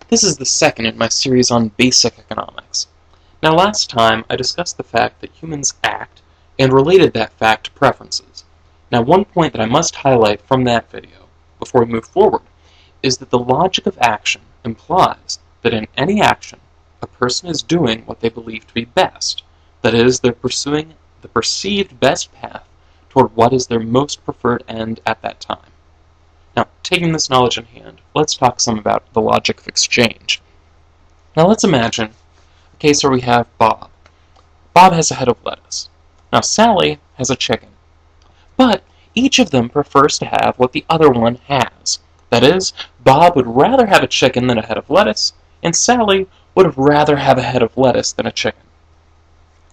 This is the second in my series on basic economics. Now last time I discussed the fact that humans act and related that fact to preferences. Now one point that I must highlight from that video before we move forward is that the logic of action implies that in any action a person is doing what they believe to be best. That is, they're pursuing the perceived best path toward what is their most preferred end at that time. Now, taking this knowledge in hand, let's talk some about the logic of exchange. Now let's imagine a case where we have Bob. Bob has a head of lettuce. Now Sally has a chicken. But each of them prefers to have what the other one has. That is, Bob would rather have a chicken than a head of lettuce, and Sally would rather have a head of lettuce than a chicken.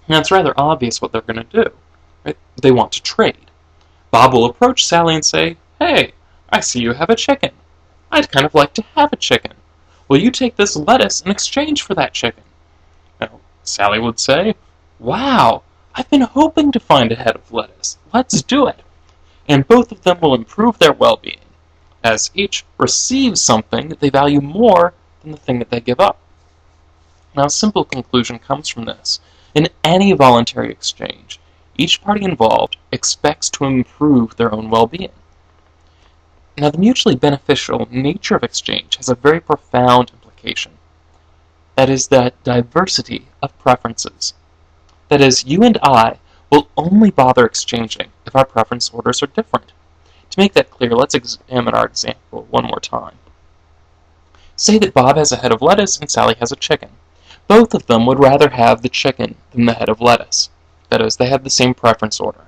Now it's rather obvious what they're going to do. Right? They want to trade. Bob will approach Sally and say, "Hey, I see you have a chicken. I'd kind of like to have a chicken. Will you take this lettuce in exchange for that chicken?" Now, Sally would say, "Wow, I've been hoping to find a head of lettuce. Let's do it." And both of them will improve their well-being, as each receives something that they value more than the thing that they give up. Now, a simple conclusion comes from this. In any voluntary exchange, each party involved expects to improve their own well-being. Now, the mutually beneficial nature of exchange has a very profound implication. That is that diversity of preferences. That is, you and I will only bother exchanging if our preference orders are different. To make that clear, let's examine our example one more time. Say that Bob has a head of lettuce and Sally has a chicken. Both of them would rather have the chicken than the head of lettuce. That is, they have the same preference order.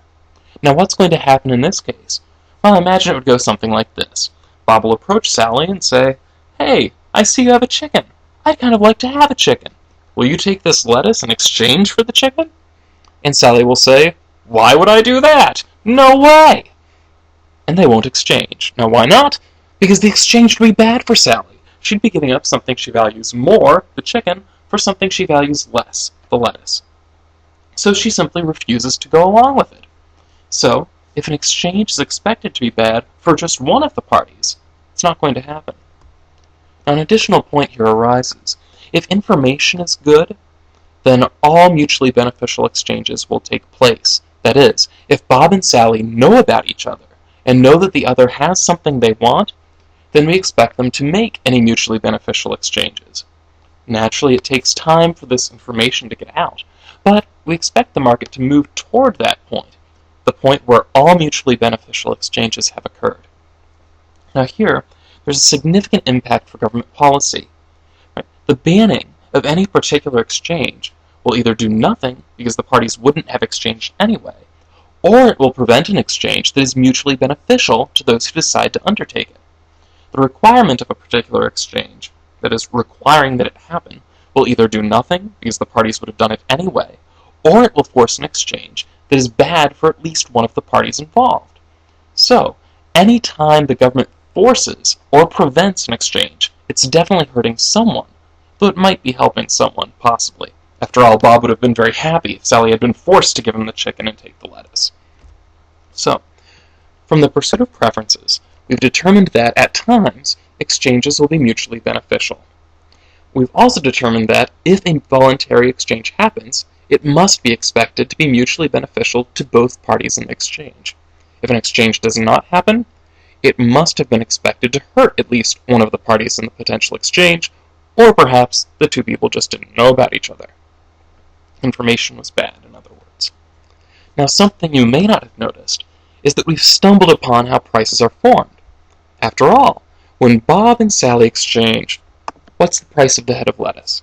Now, what's going to happen in this case? Well, I imagine it would go something like this. Bob will approach Sally and say, "Hey, I see you have a chicken. I'd kind of like to have a chicken. Will you take this lettuce in exchange for the chicken?" And Sally will say, "Why would I do that? No way!" And they won't exchange. Now, why not? Because the exchange would be bad for Sally. She'd be giving up something she values more, the chicken, for something she values less, the lettuce. So she simply refuses to go along with it. So, if an exchange is expected to be bad for just one of the parties, it's not going to happen. Now, an additional point here arises. If information is good, then all mutually beneficial exchanges will take place. That is, if Bob and Sally know about each other and know that the other has something they want, then we expect them to make any mutually beneficial exchanges. Naturally, it takes time for this information to get out, but we expect the market to move toward that point, the point where all mutually beneficial exchanges have occurred. Now here, there's a significant impact for government policy. Right? The banning of any particular exchange will either do nothing because the parties wouldn't have exchanged anyway, or it will prevent an exchange that is mutually beneficial to those who decide to undertake it. The requirement of a particular exchange, that is, requiring that it happen, will either do nothing because the parties would have done it anyway, or it will force an exchange that is bad for at least one of the parties involved. So, any time the government forces or prevents an exchange, it's definitely hurting someone, though it might be helping someone, possibly. After all, Bob would have been very happy if Sally had been forced to give him the chicken and take the lettuce. So, from the pursuit of preferences, we've determined that, at times, exchanges will be mutually beneficial. We've also determined that, if a voluntary exchange happens, it must be expected to be mutually beneficial to both parties in the exchange. If an exchange does not happen, it must have been expected to hurt at least one of the parties in the potential exchange, or perhaps the two people just didn't know about each other. Information was bad, in other words. Now, something you may not have noticed is that we've stumbled upon how prices are formed. After all, when Bob and Sally exchange, what's the price of the head of lettuce?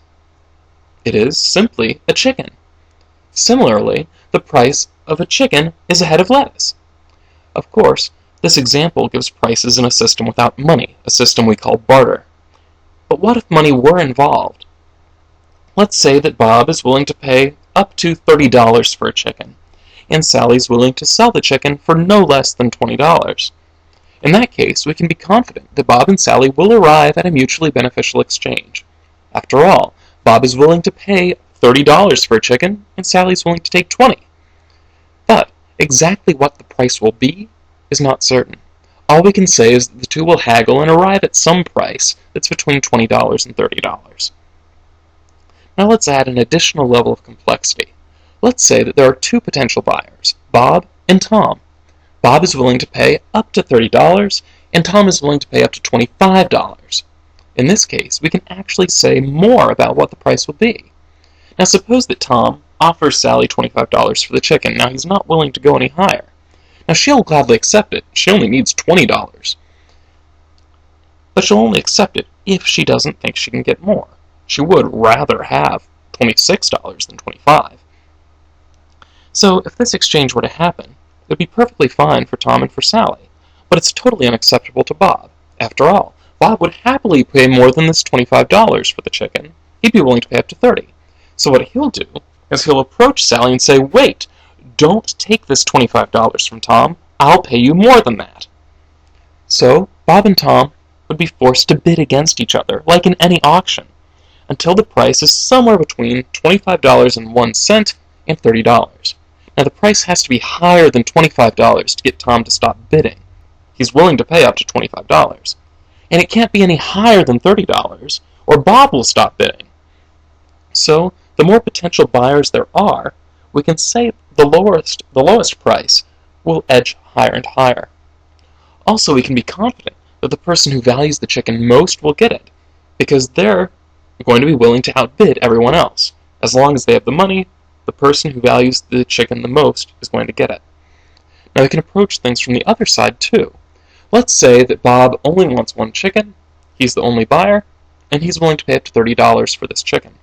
It is simply a chicken. Similarly, the price of a chicken is a head of lettuce. Of course, this example gives prices in a system without money, a system we call barter. But what if money were involved? Let's say that Bob is willing to pay up to $30 for a chicken, and Sally's willing to sell the chicken for no less than $20. In that case, we can be confident that Bob and Sally will arrive at a mutually beneficial exchange. After all, Bob is willing to pay $30 for a chicken, and Sally's willing to take $20. But exactly what the price will be is not certain. all we can say is that the two will haggle and arrive at some price that's between $20 and $30. Now let's add an additional level of complexity. Let's say that there are two potential buyers, Bob and Tom. Bob is willing to pay up to $30, and Tom is willing to pay up to $25. In this case, we can actually say more about what the price will be. Now suppose that Tom offers Sally $25 for the chicken. Now he's not willing to go any higher. Now she'll gladly accept it. She only needs $20. But she'll only accept it if she doesn't think she can get more. She would rather have $26 than $25. So if this exchange were to happen, it would be perfectly fine for Tom and for Sally. But it's totally unacceptable to Bob. After all, Bob would happily pay more than this $25 for the chicken. He'd be willing to pay up to $30. So what he'll do is he'll approach Sally and say, "Wait, don't take this $25 from Tom. I'll pay you more than that." So Bob and Tom would be forced to bid against each other, like in any auction, until the price is somewhere between $25.01 and $30. Now the price has to be higher than $25 to get Tom to stop bidding. He's willing to pay up to $25. And it can't be any higher than $30, or Bob will stop bidding. So the more potential buyers there are, we can say the lowest price will edge higher and higher. Also, we can be confident that the person who values the chicken most will get it, because they're going to be willing to outbid everyone else. As long as they have the money, the person who values the chicken the most is going to get it. Now we can approach things from the other side too. Let's say that Bob only wants one chicken, he's the only buyer, and he's willing to pay up to $30 for this chicken.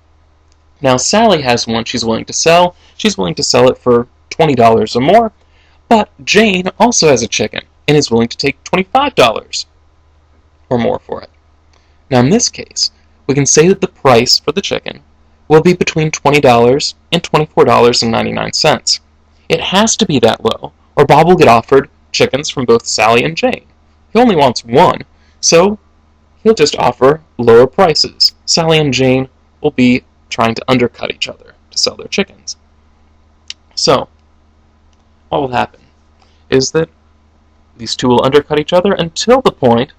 Now Sally has one she's willing to sell. She's willing to sell it for $20 or more, but Jane also has a chicken and is willing to take $25 or more for it. Now in this case, we can say that the price for the chicken will be between $20 and $24.99. It has to be that low, or Bob will get offered chickens from both Sally and Jane. He only wants one, so he'll just offer lower prices. Sally and Jane will be trying to undercut each other to sell their chickens. So, what will happen is that these two will undercut each other until the point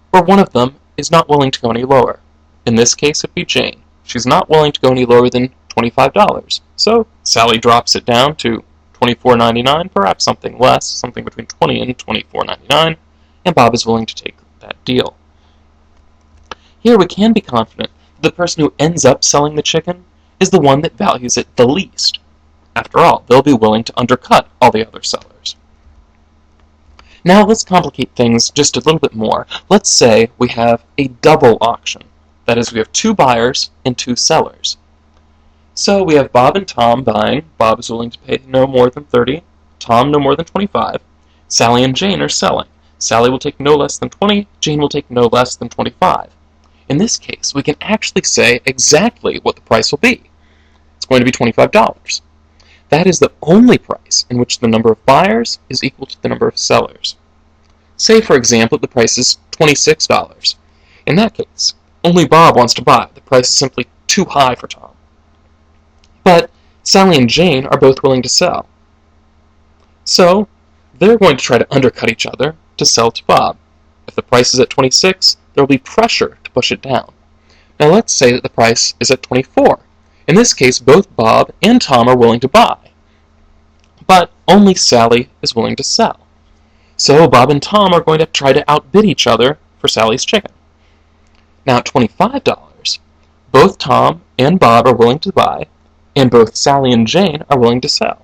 where one of them is not willing to go any lower. In this case, it'd be Jane. She's not willing to go any lower than $25. So, Sally drops it down to $24.99, perhaps something less, something between $20 and $24.99, and Bob is willing to take that deal. Here we can be confident that the person who ends up selling the chicken is the one that values it the least. After all, they'll be willing to undercut all the other sellers. Now let's complicate things just a little bit more. Let's say we have a double auction. That is, we have two buyers and two sellers. So we have Bob and Tom buying. Bob is willing to pay no more than $30, Tom no more than $25. Sally and Jane are selling. Sally will take no less than $20, Jane will take no less than $25. In this case, we can actually say exactly what the price will be. It's going to be $25. That is the only price in which the number of buyers is equal to the number of sellers. Say, for example, the price is $26. In that case, only Bob wants to buy. The price is simply too high for Tom. But Sally and Jane are both willing to sell. So they're going to try to undercut each other to sell to Bob. If the price is at $26, there will be pressure to push it down. Now let's say that the price is at $24. In this case, both Bob and Tom are willing to buy. But only Sally is willing to sell. So Bob and Tom are going to try to outbid each other for Sally's chicken. Now at $25, both Tom and Bob are willing to buy, and both Sally and Jane are willing to sell.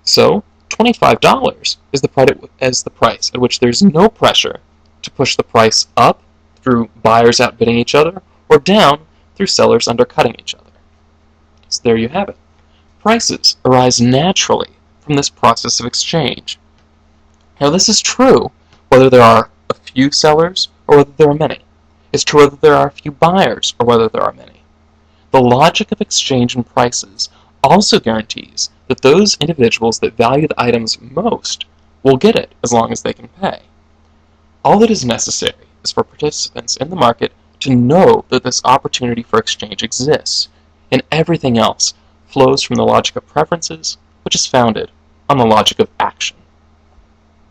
So $25 is the price at which there's no pressure to push the price up through buyers outbidding each other, or down through sellers undercutting each other. So there you have it. Prices arise naturally from this process of exchange. Now this is true whether there are a few sellers or whether there are many. It's true whether there are a few buyers or whether there are many. The logic of exchange and prices also guarantees that those individuals that value the items most will get it as long as they can pay. All that is necessary is for participants in the market to know that this opportunity for exchange exists, and everything else flows from the logic of preferences, which is founded on the logic of action.